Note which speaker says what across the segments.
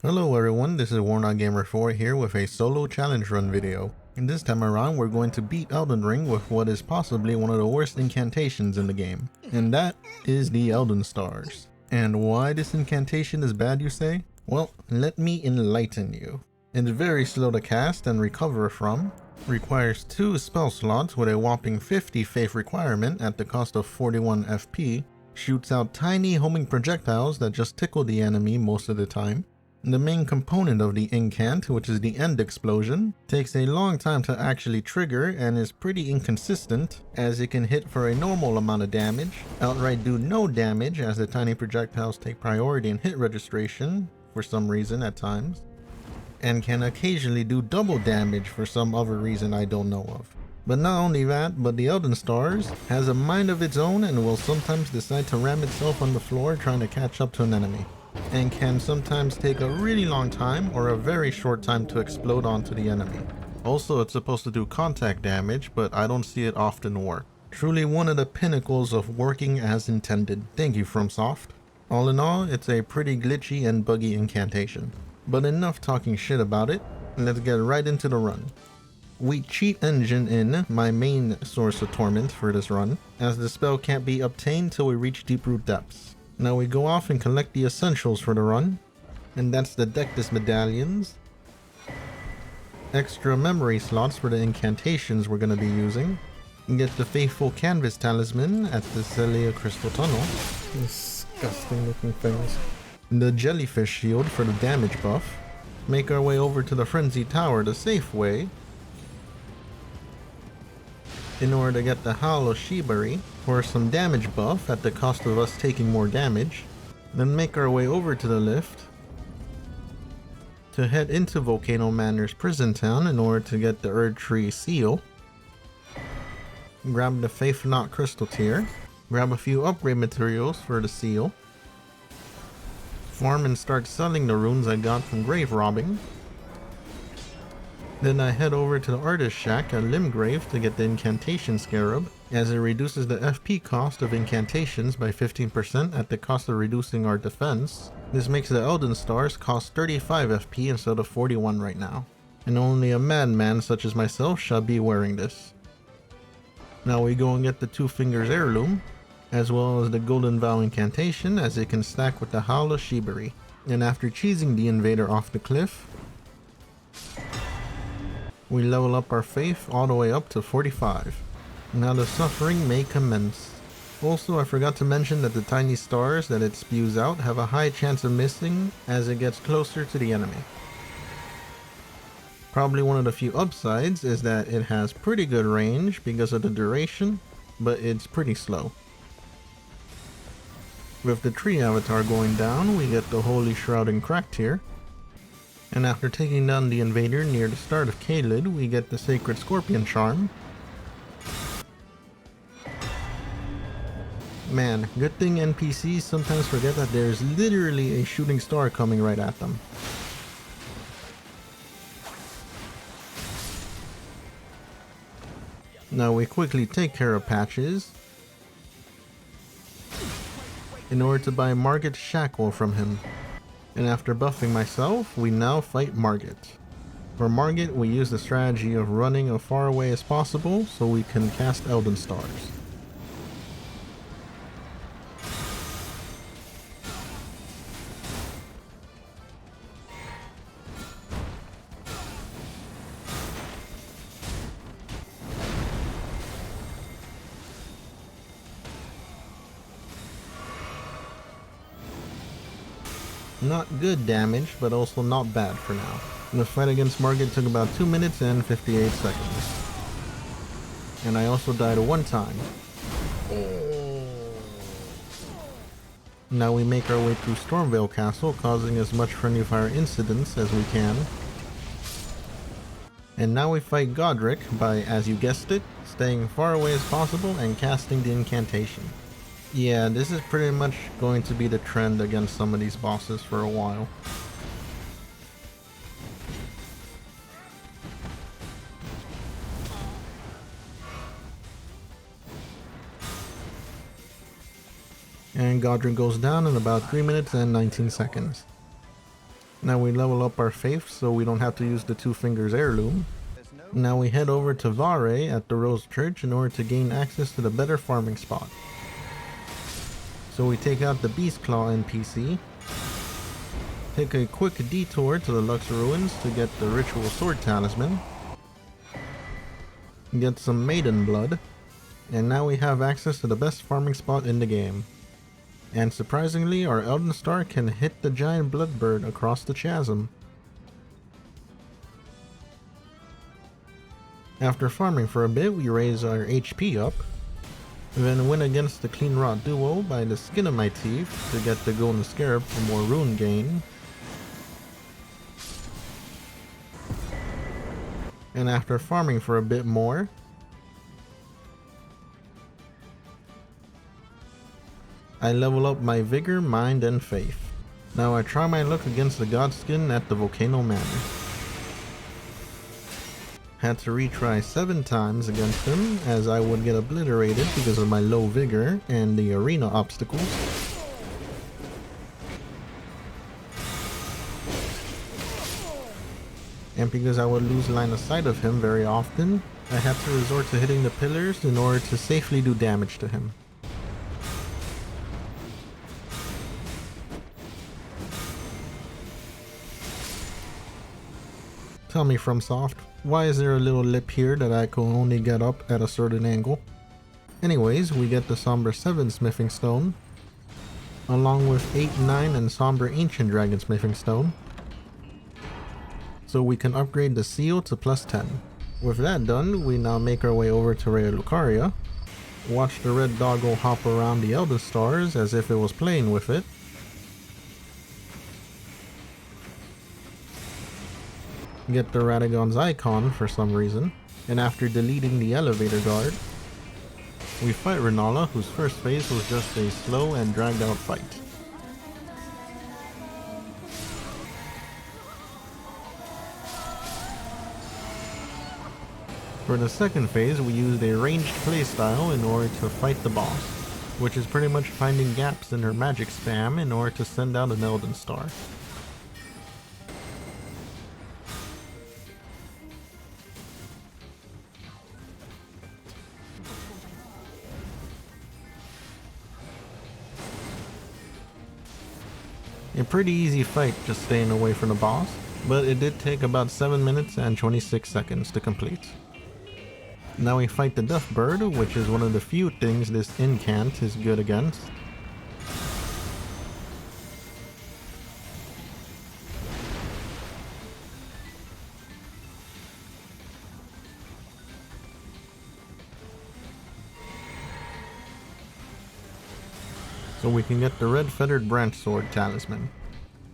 Speaker 1: Hello everyone, this is Gamer4 here with a solo challenge run video. And this time around we're going to beat Elden Ring with what is possibly one of the worst incantations in the game. And that is the Elden Stars. And why this incantation is bad, you say? Well, let me enlighten you. It's very slow to cast and recover from, requires 2 spell slots with a whopping 50 faith requirement at the cost of 41 FP, shoots out tiny homing projectiles that just tickle the enemy most of the time. The main component of the incant, which is the end explosion, takes a long time to actually trigger and is pretty inconsistent, as it can hit for a normal amount of damage, outright do no damage as the tiny projectiles take priority in hit registration for some reason at times, and can occasionally do double damage for some other reason I don't know of. But not only that, but the Elden Stars has a mind of its own and will sometimes decide to ram itself on the floor trying to catch up to an enemy, and can sometimes take a really long time or a very short time to explode onto the enemy. Also, it's supposed to do contact damage, but I don't see it often work. Truly one of the pinnacles of working as intended. Thank you, FromSoft. All in all, it's a pretty glitchy and buggy incantation. But enough talking shit about it, let's get right into the run. We cheat engine in my main source of torment for this run, as the spell can't be obtained till we reach Deeproot Depths. Now we go off and collect the essentials for the run, and that's the Dectus medallions, extra memory slots for the incantations we're going to be using, and get the faithful canvas talisman at the Celia Crystal Tunnel, disgusting looking things, the jellyfish shield for the damage buff, make our way over to the Frenzy Tower the safe way, in order to get the Haligtree for some damage buff at the cost of us taking more damage, then make our way over to the lift to head into Volcano Manor's prison town in order to get the Erdtree seal, grab the Faith Knot crystal tier, grab a few upgrade materials for the seal, farm and start selling the runes I got from grave robbing. Then I head over to the Artist Shack at Limgrave to get the Incantation Scarab, as it reduces the FP cost of incantations by 15% at the cost of reducing our defense. This makes the Elden Stars cost 35 FP instead of 41 right now, and only a madman such as myself shall be wearing this. Now we go and get the Two Fingers Heirloom, as well as the Golden Vow Incantation, as it can stack with the Haligtree. And after cheesing the invader off the cliff, we level up our faith all the way up to 45. Now the suffering may commence. Also, I forgot to mention that the tiny stars that it spews out have a high chance of missing as it gets closer to the enemy. Probably one of the few upsides is that it has pretty good range because of the duration, but it's pretty slow. With the tree avatar going down, we get the Holy Shroud and Cracked here. And after taking down the invader near the start of Caelid, we get the Sacred Scorpion Charm. Man, good thing NPCs sometimes forget that there's literally a shooting star coming right at them. Now we quickly take care of Patches in order to buy Margit's Shackle from him. And after buffing myself, we now fight Margit. For Margit, we use the strategy of running as far away as possible so we can cast Elden Stars. Not good damage, but also not bad for now. The fight against Margit took about 2 minutes and 58 seconds. And I also died one time. Now we make our way through Stormveil Castle, causing as much friendly fire incidents as we can. And now we fight Godrick by, as you guessed it, staying far away as possible and casting the incantation. Yeah, this is pretty much going to be the trend against some of these bosses for a while. And Godrick goes down in about 3 minutes and 19 seconds. Now we level up our faith so we don't have to use the 2 fingers heirloom. Now we head over to Vare at the Rose Church in order to gain access to the better farming spot. So we take out the Beast Claw NPC, take a quick detour to the Lux Ruins to get the Ritual Sword Talisman, get some Maiden Blood, and now we have access to the best farming spot in the game. And surprisingly, our Elden Star can hit the giant blood bird across the chasm. After farming for a bit, we raise our HP up, then win against the Clean Rot duo by the skin of my teeth to get the Golden Scarab for more rune gain. And after farming for a bit more, I level up my Vigor, Mind, and Faith. Now I try my luck against the Godskin at the Volcano Manor. Had to retry 7 times against him, as I would get obliterated because of my low vigor and the arena obstacles. And because I would lose line of sight of him very often, I had to resort to hitting the pillars in order to safely do damage to him. Tell me, FromSoft, why is there a little lip here that I can only get up at a certain angle? Anyways, we get the Somber 7 Smithing Stone, along with 8, 9, and Somber Ancient Dragon Smithing Stone, so we can upgrade the seal to +10. With that done, we now make our way over to Raya Lucaria, watch the red doggo hop around the Elden Stars as if it was playing with it, get the Radagon's icon for some reason, and after deleting the elevator guard, we fight Rennala, whose first phase was just a slow and dragged out fight. For the second phase, we used a ranged playstyle in order to fight the boss, which is pretty much finding gaps in her magic spam in order to send out an Elden Star. A pretty easy fight just staying away from the boss, but it did take about 7 minutes and 26 seconds to complete. Now we fight the Death Bird, which is one of the few things this incant is good against. So we can get the Red Feathered Branch Sword Talisman.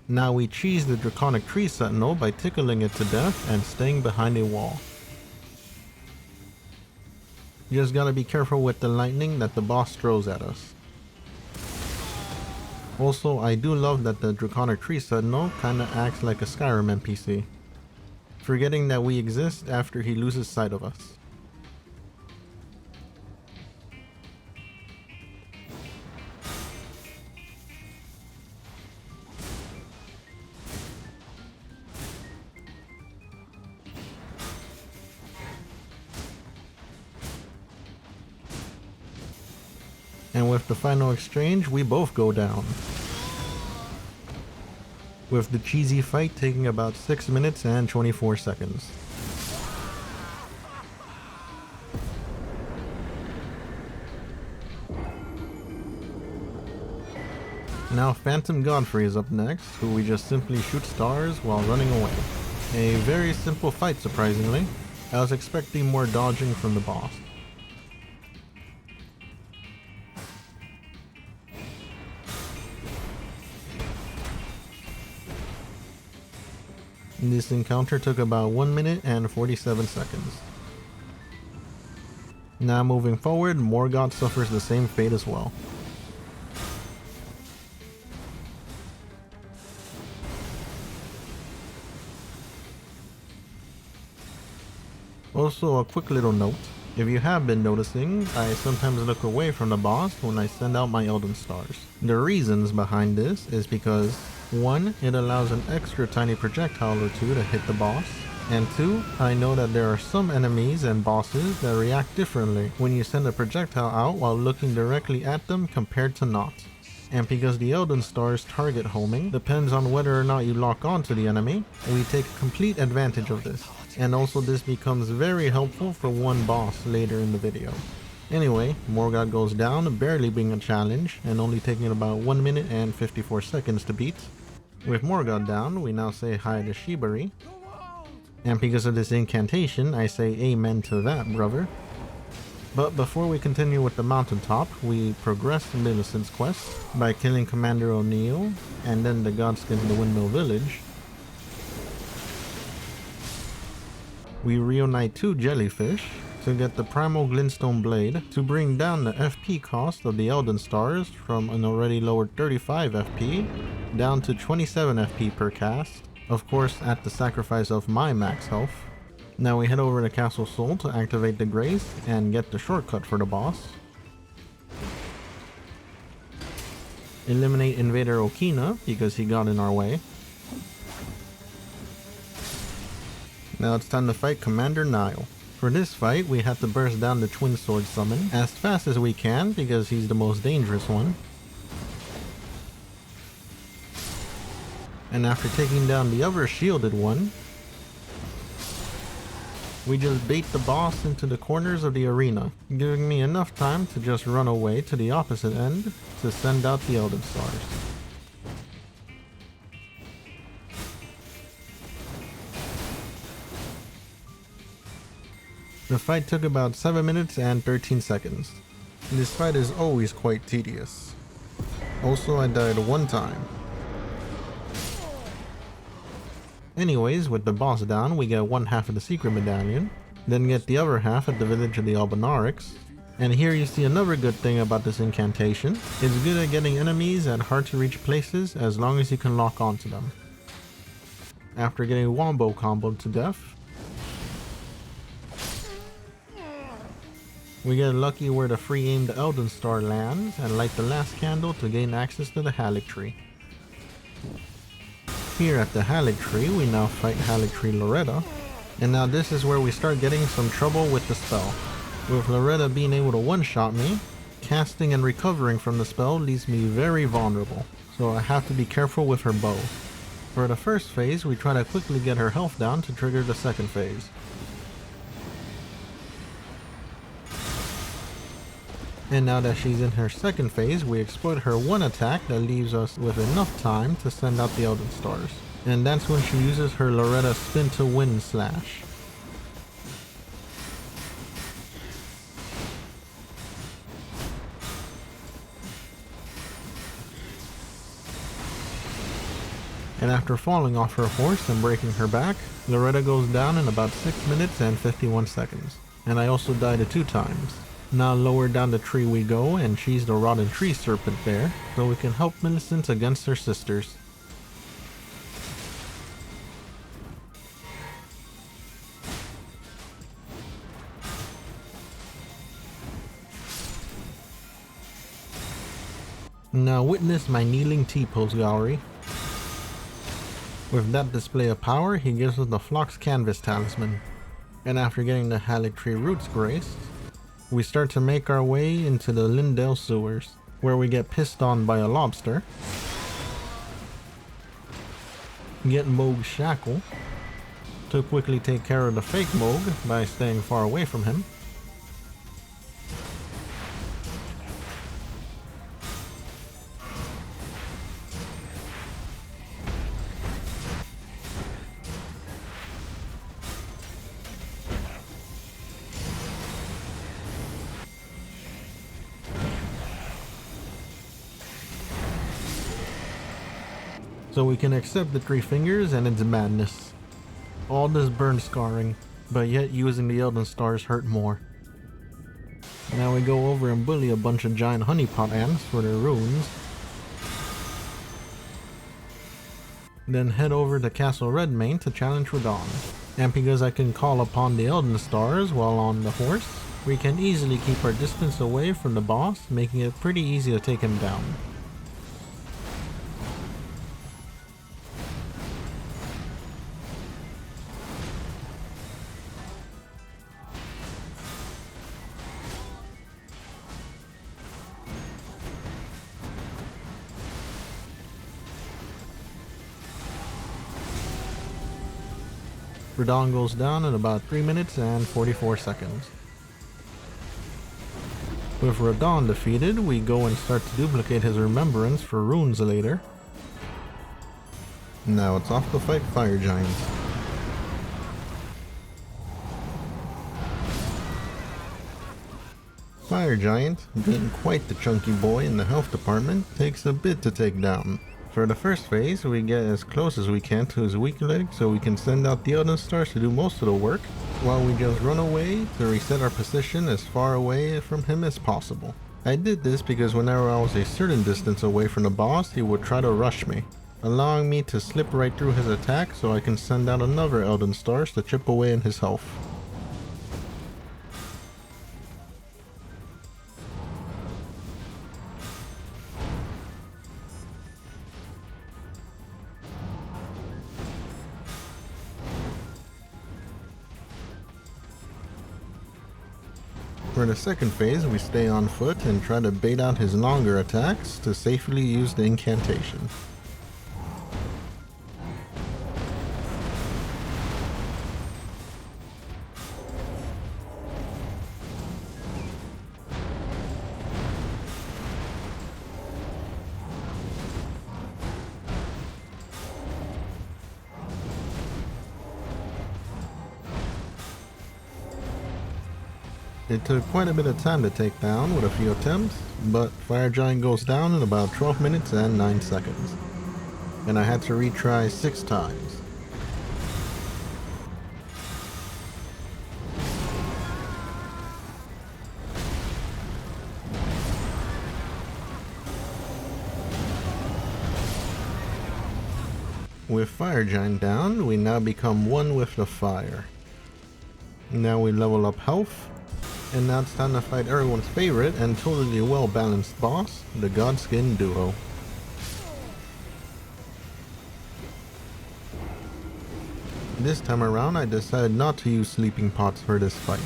Speaker 1: Now we cheese the Draconic Tree Sentinel by tickling it to death and staying behind a wall. You just gotta be careful with the lightning that the boss throws at us. Also, I do love that the Draconic Tree Sentinel kinda acts like a Skyrim NPC, forgetting that we exist after he loses sight of us. And with the final exchange, we both go down, with the cheesy fight taking about 6 minutes and 24 seconds. Now Phantom Godfrey is up next, who we just simply shoot stars while running away. A very simple fight, surprisingly. I was expecting more dodging from the boss. This encounter took about 1 minute and 47 seconds. Now moving forward, Morgott suffers the same fate as well. Also, a quick little note. If you have been noticing, I sometimes look away from the boss when I send out my Elden Stars. The reasons behind this is because 1, it allows an extra tiny projectile or two to hit the boss. And 2, I know that there are some enemies and bosses that react differently when you send a projectile out while looking directly at them compared to not. And because the Elden Stars target homing depends on whether or not you lock onto the enemy, we take complete advantage of this. And also this becomes very helpful for one boss later in the video. Anyway, Morgott goes down, barely being a challenge, and only taking about 1 minute and 54 seconds to beat. With Morgott down, we now say hi to Shibari. And because of this incantation, I say amen to that, brother. But before we continue with the mountaintop, we progress Millicent's quest by killing Commander O'Neill, and then the Godskin in the Windmill Village. We reunite 2 jellyfish to get the Primal Glintstone Blade to bring down the FP cost of the Elden Stars from an already lowered 35 FP down to 27 FP per cast, of course at the sacrifice of my max health. Now we head over to Castle Sol to activate the Grace and get the shortcut for the boss. Eliminate Invader Okina because he got in our way. Now it's time to fight Commander Niall. For this fight, we have to burst down the Twin Sword summon as fast as we can because he's the most dangerous one. And after taking down the other shielded one, we just bait the boss into the corners of the arena, giving me enough time to just run away to the opposite end to send out the Elden Stars. The fight took about 7 minutes and 13 seconds. This fight is always quite tedious. Also, I died 1 time. Anyways, with the boss down, we get 1/2 of the secret medallion, then get the other half at the village of the Albinarics. And here you see another good thing about this incantation. It's good at getting enemies at hard to reach places as long as you can lock onto them. After getting wombo comboed to death, we get lucky where the free aimed Elden Star lands and light the last candle to gain access to the Haligtree. Here at the Haligtree, we now fight Haligtree Loretta, and now this is where we start getting some trouble with the spell. With Loretta being able to one-shot me, casting and recovering from the spell leaves me very vulnerable, so I have to be careful with her bow. For the first phase, we try to quickly get her health down to trigger the second phase. And now that she's in her second phase, we exploit her one attack that leaves us with enough time to send out the Elden Stars. And that's when she uses her Loretta Spin to Win slash. And after falling off her horse and breaking her back, Loretta goes down in about 6 minutes and 51 seconds. And I also died 2 times. Now lower down the tree we go, and she's the rotten tree serpent there, so we can help Millicent against her sisters. Now witness my kneeling T-pose gallery. With that display of power, he gives us the Phlox Canvas Talisman. And after getting the Haligtree Roots graced, we start to make our way into the Lindale sewers, where we get pissed on by a lobster, get Mohg's shackle, to quickly take care of the fake Mohg by staying far away from him, so we can accept the 3 fingers and its madness. All this burn scarring, but yet using the Elden Stars hurt more. Now we go over and bully a bunch of giant honeypot ants for their runes. Then head over to Castle Redmane to challenge Radahn. And because I can call upon the Elden Stars while on the horse, we can easily keep our distance away from the boss, making it pretty easy to take him down. Radagon goes down in about 3 minutes and 44 seconds. With Radagon defeated, we go and start to duplicate his remembrance for runes later. Now it's off to fight fire giants. Fire giant, being quite the chunky boy in the health department, takes a bit to take down. For the first phase, we get as close as we can to his weak leg so we can send out the Elden Stars to do most of the work, while we just run away to reset our position as far away from him as possible. I did this because whenever I was a certain distance away from the boss, he would try to rush me, allowing me to slip right through his attack so I can send out another Elden Stars to chip away in his health. For the second phase, we stay on foot and try to bait out his longer attacks to safely use the incantation. It took quite a bit of time to take down with a few attempts, but Fire Giant goes down in about 12 minutes and 9 seconds. And I had to retry 6 times. With Fire Giant down, we now become one with the fire. Now we level up health. And now it's time to fight everyone's favorite and totally well-balanced boss, the Godskin duo. This time around I decided not to use sleeping pots for this fight,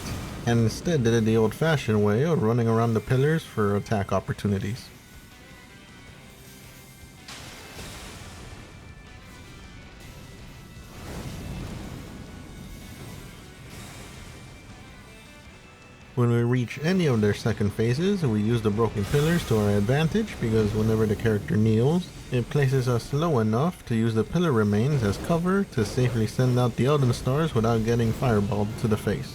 Speaker 1: and instead did it the old-fashioned way of running around the pillars for attack opportunities. When we reach any of their second phases, we use the broken pillars to our advantage because whenever the character kneels, it places us low enough to use the pillar remains as cover to safely send out the Elden Stars without getting fireballed to the face.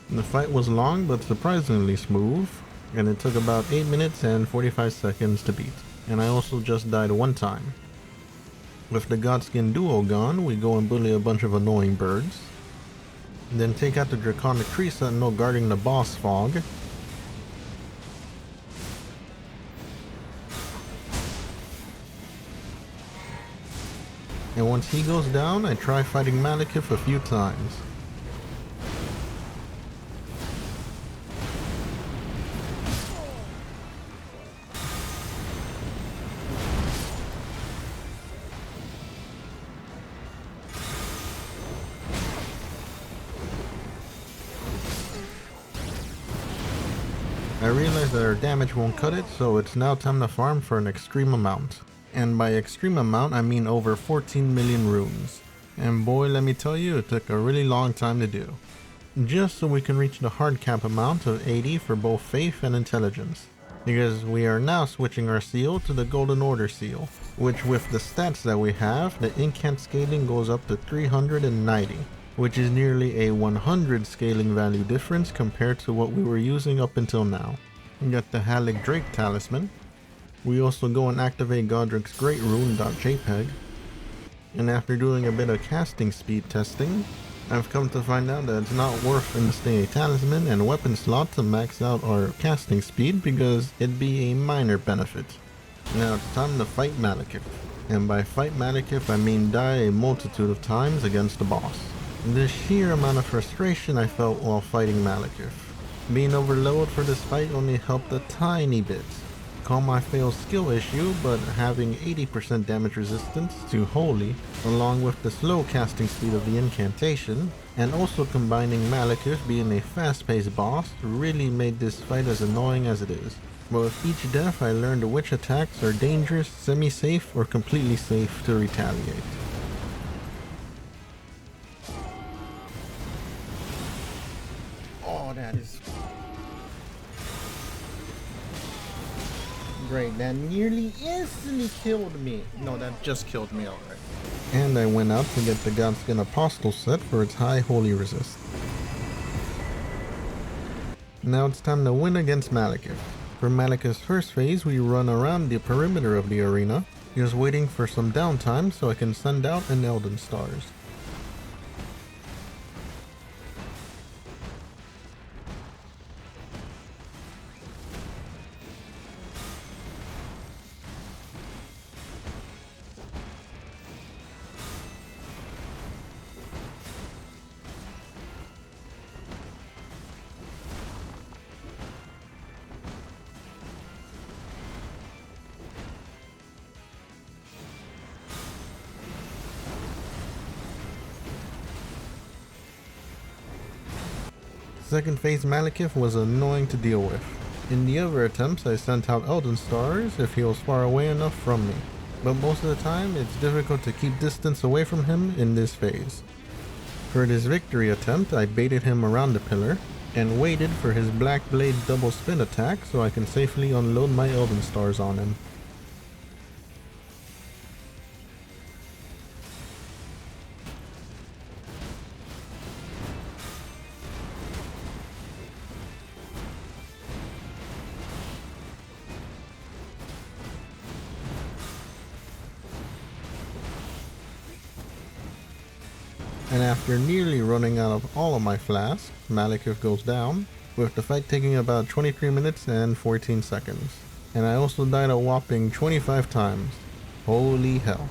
Speaker 1: The fight was long but surprisingly smooth, and it took about 8 minutes and 45 seconds to beat, and I also just died one time. With the Godskin duo gone, we go and bully a bunch of annoying birds, then take out the Draconic tree sentinel guarding the boss fog, and once he goes down, I try fighting Maliketh a few times. I realized that our damage won't cut it, so it's now time to farm for an extreme amount. And by extreme amount, I mean over 14 million runes. And boy, let me tell you, it took a really long time to do. Just so we can reach the hard cap amount of 80 for both faith and intelligence. Because we are now switching our seal to the Golden Order seal, which with the stats that we have, the incant scaling goes up to 390. Which is nearly a 100 scaling value difference compared to what we were using up until now. We got the Haligtree talisman. We also go and activate Godrick's Great Rune.jpg. And after doing a bit of casting speed testing, I've come to find out that it's not worth investing a talisman and weapon slot to max out our casting speed because it'd be a minor benefit. Now it's time to fight Maliketh. And by fight Maliketh, I mean die a multitude of times against the boss. The sheer amount of frustration I felt while fighting Maliketh. Being overloaded for this fight only helped a tiny bit. Call my failed skill issue, but having 80% damage resistance to Holy, along with the slow casting speed of the incantation, and also combining Maliketh being a fast-paced boss, really made this fight as annoying as it is. But with each death I learned which attacks are dangerous, semi-safe, or completely safe to retaliate. Oh, that is great. That nearly instantly killed me. No, that just killed me already. And I went out to get the Godskin Apostle set for its high holy resist. Now it's time to win against Maliketh. For Maliketh's first phase, we run around the perimeter of the arena, just waiting for some downtime so I can send out an Elden Stars. Second phase Maliketh was annoying to deal with. In the other attempts I sent out Elden Stars if he was far away enough from me, but most of the time it's difficult to keep distance away from him in this phase. For this victory attempt I baited him around the pillar, and waited for his Black Blade double spin attack so I can safely unload my Elden Stars on him. And after nearly running out of all of my flasks, Maliketh goes down, with the fight taking about 23 minutes and 14 seconds. And I also died a whopping 25 times. Holy hell.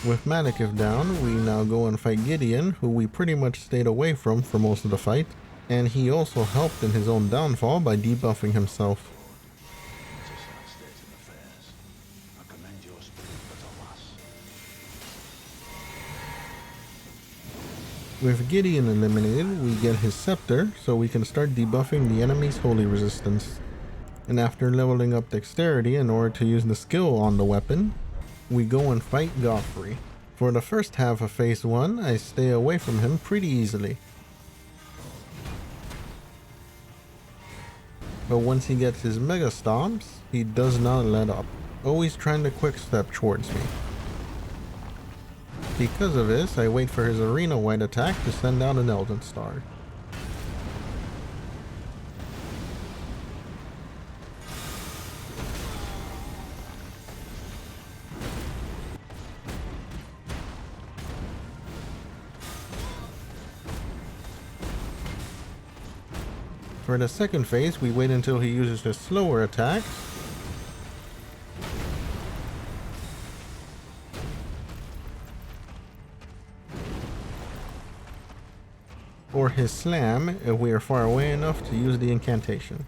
Speaker 1: With Maliketh down, we now go and fight Gideon, who we pretty much stayed away from for most of the fight, and he also helped in his own downfall by debuffing himself. With Gideon eliminated, we get his scepter, so we can start debuffing the enemy's holy resistance. And after leveling up dexterity in order to use the skill on the weapon, we go and fight Godfrey. For the first half of phase 1, I stay away from him pretty easily. But once he gets his mega stomps, he does not let up, always trying to quick step towards me. Because of this, I wait for his arena-wide attack to send out an Elden Star. For the second phase, we wait until he uses his slower attacks, or his slam if we are far away enough to use the incantation.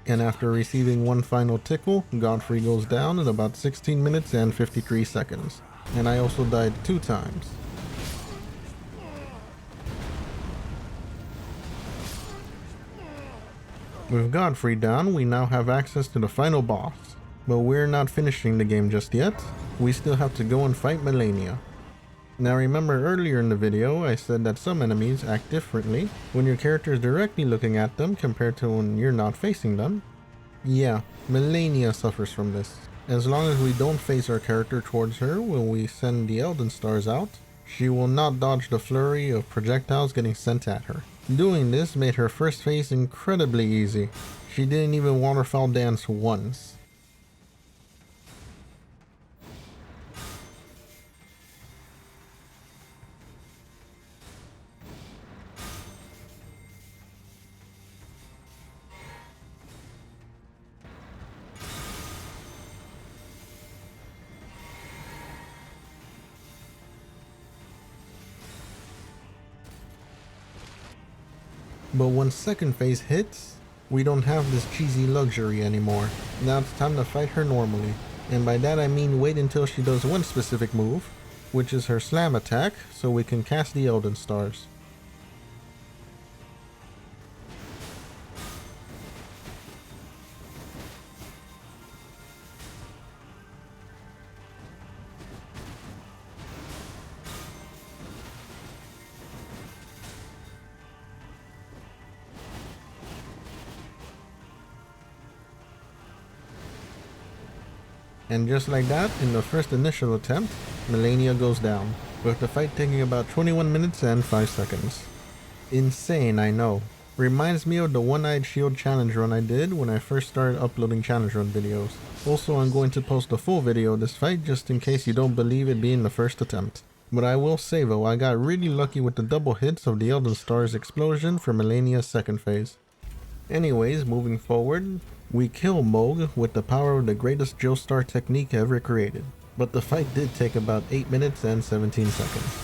Speaker 1: And after receiving one final tickle, Godfrey goes down in about 16 minutes and 53 seconds. And I also died 2 times. With Godfrey down, we now have access to the final boss. But we're not finishing the game just yet. We still have to go and fight Malenia. Now remember earlier in the video I said that some enemies act differently when your character is directly looking at them compared to when you're not facing them? Yeah, Malenia suffers from this. As long as we don't face our character towards her when we send the Elden Stars out, she will not dodge the flurry of projectiles getting sent at her. Doing this made her first phase incredibly easy. She didn't even waterfowl dance once. But when second phase hits, we don't have this cheesy luxury anymore. Now it's time to fight her normally. And by that I mean wait until she does one specific move, which is her slam attack, so we can cast the Elden Stars. And just like that, in the first initial attempt, Malenia goes down, with the fight taking about 21 minutes and 5 seconds. Insane, I know. Reminds me of the One-Eyed Shield challenge run I did when I first started uploading challenge run videos. Also, I'm going to post a full video of this fight just in case you don't believe it being the first attempt. But I will say though, I got really lucky with the double hits of the Elden Stars explosion for Malenia's second phase. Anyways, moving forward, we kill Mohg with the power of the greatest Joestar technique ever created. But the fight did take about 8 minutes and 17 seconds.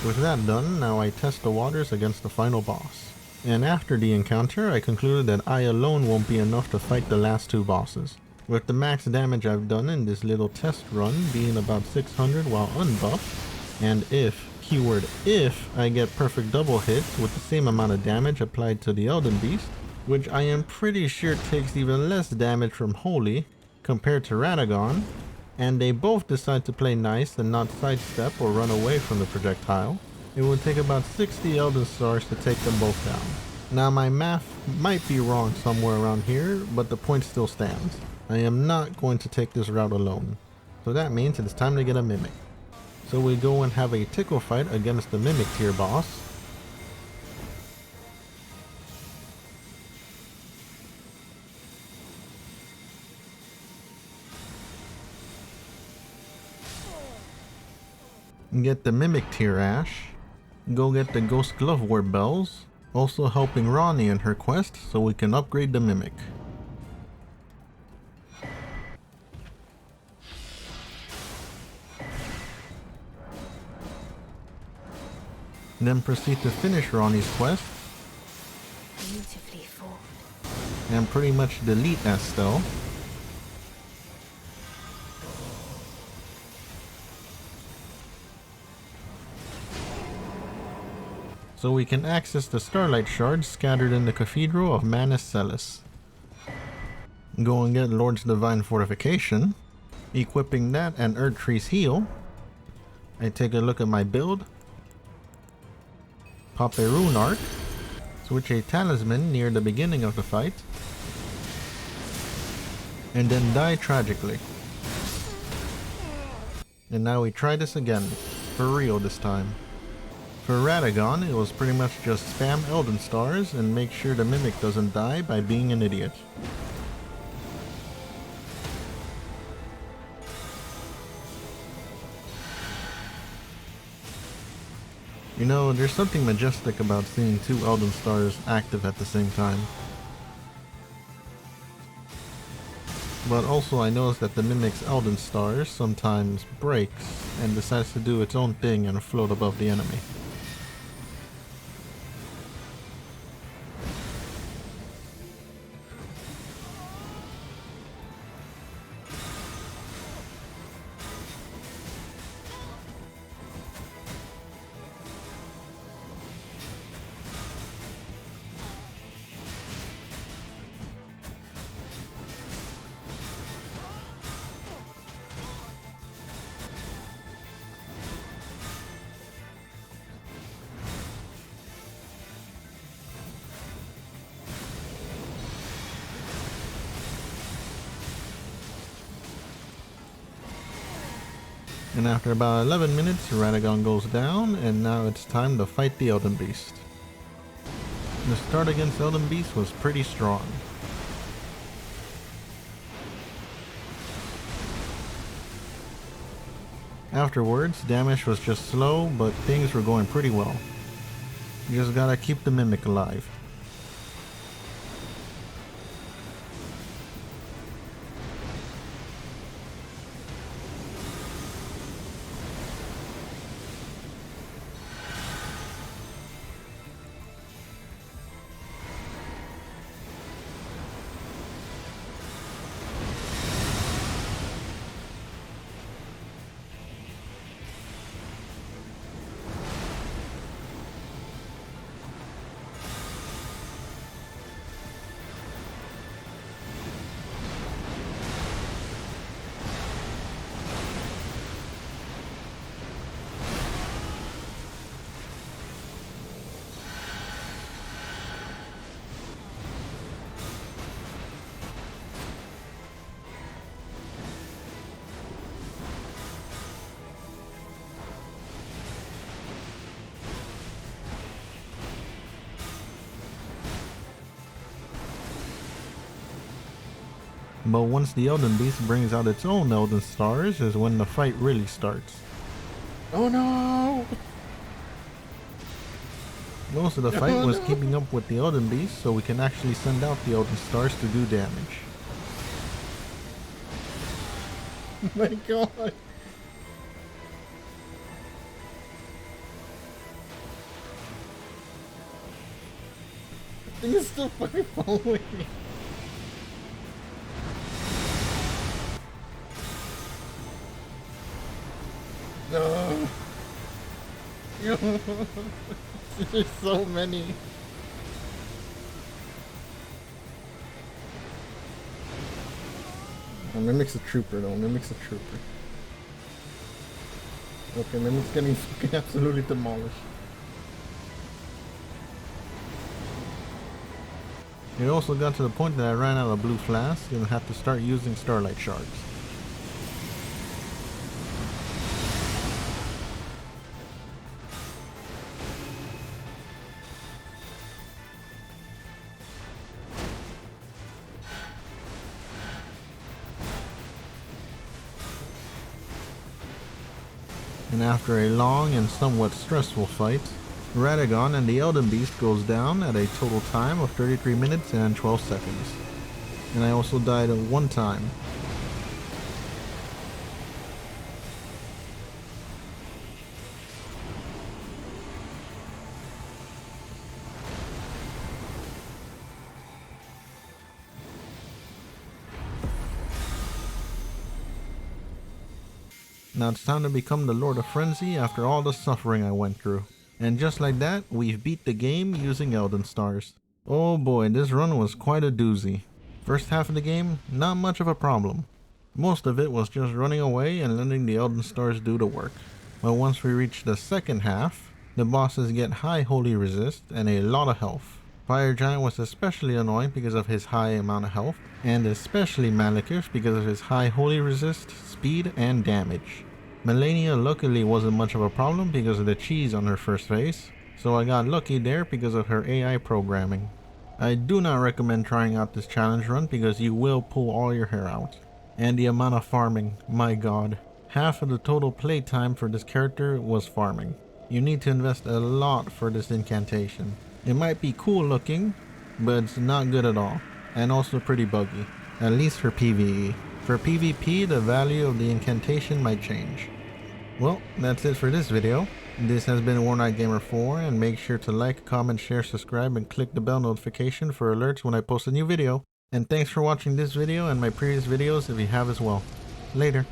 Speaker 1: With that done, now I test the waters against the final boss. And after the encounter, I concluded that I alone won't be enough to fight the last two bosses. With the max damage I've done in this little test run being about 600 while unbuffed, and keyword if, I get perfect double hits with the same amount of damage applied to the Elden Beast, which I am pretty sure takes even less damage from Holy compared to Radagon, and they both decide to play nice and not sidestep or run away from the projectile, it would take about 60 Elden Stars to take them both down. Now my math might be wrong somewhere around here, but the point still stands. I am not going to take this route alone. So that means it's time to get a Mimic. So we go and have a tickle fight against the Mimic tier boss. Get the Mimic tier Ash. Go get the Ghost Glove Ward Bells. Also helping Ronnie in her quest so we can upgrade the Mimic. Then proceed to finish Ronnie's quest.
Speaker 2: Beautifully formed.
Speaker 1: And pretty much delete Estelle. So we can access the Starlight Shards scattered in the Cathedral of Manus Celis. Go and get Lord's Divine Fortification. Equipping that and Erdtree's Heal. I take a look at my build. Pop a Rune Arc, switch a Talisman near the beginning of the fight, and then die tragically. And now we try this again, for real this time. For Radagon, it was pretty much just spam Elden Stars and make sure the Mimic doesn't die by being an idiot. You know, there's something majestic about seeing two Elden Stars active at the same time. But also I noticed that the Mimic's Elden Stars sometimes breaks and decides to do its own thing and float above the enemy. And after about 11 minutes, Radagon goes down, and now it's time to fight the Elden Beast. The start against Elden Beast was pretty strong. Afterwards, damage was just slow, but things were going pretty well. You just gotta keep the Mimic alive. But once the Elden Beast brings out its own Elden Stars is when the fight really starts.
Speaker 3: Oh no!
Speaker 1: Most of the fight was keeping up with the Elden Beast so we can actually send out the Elden Stars to do damage.
Speaker 3: Oh my god! The thing is still fucking following me. No. There's so many. Oh, Mimic's a trooper though. Mimic's a trooper. Okay, Mimic's getting fucking absolutely demolished.
Speaker 1: It also got to the point that I ran out of blue flask and had to start using starlight shards. And after a long and somewhat stressful fight, Radagon and the Elden Beast goes down at a total time of 33 minutes and 12 seconds. And I also died one time. Now it's time to become the Lord of Frenzy after all the suffering I went through. And just like that, we've beat the game using Elden Stars. Oh boy, this run was quite a doozy. First half of the game, not much of a problem. Most of it was just running away and letting the Elden Stars do the work. But once we reach the second half, the bosses get high holy resist and a lot of health. Fire Giant was especially annoying because of his high amount of health, and especially Maliketh because of his high holy resist, speed, and damage. Malenia luckily wasn't much of a problem because of the cheese on her first face, so I got lucky there because of her AI programming. I do not recommend trying out this challenge run because you will pull all your hair out. And the amount of farming, my god. Half of the total playtime for this character was farming. You need to invest a lot for this incantation. It might be cool looking, but it's not good at all, and also pretty buggy, at least for PvE. For PvP, the value of the incantation might change. Well, that's it for this video. This has been Warnock Gamer 4, and make sure to like, comment, share, subscribe, and click the bell notification for alerts when I post a new video. And thanks for watching this video and my previous videos if you have as well. Later.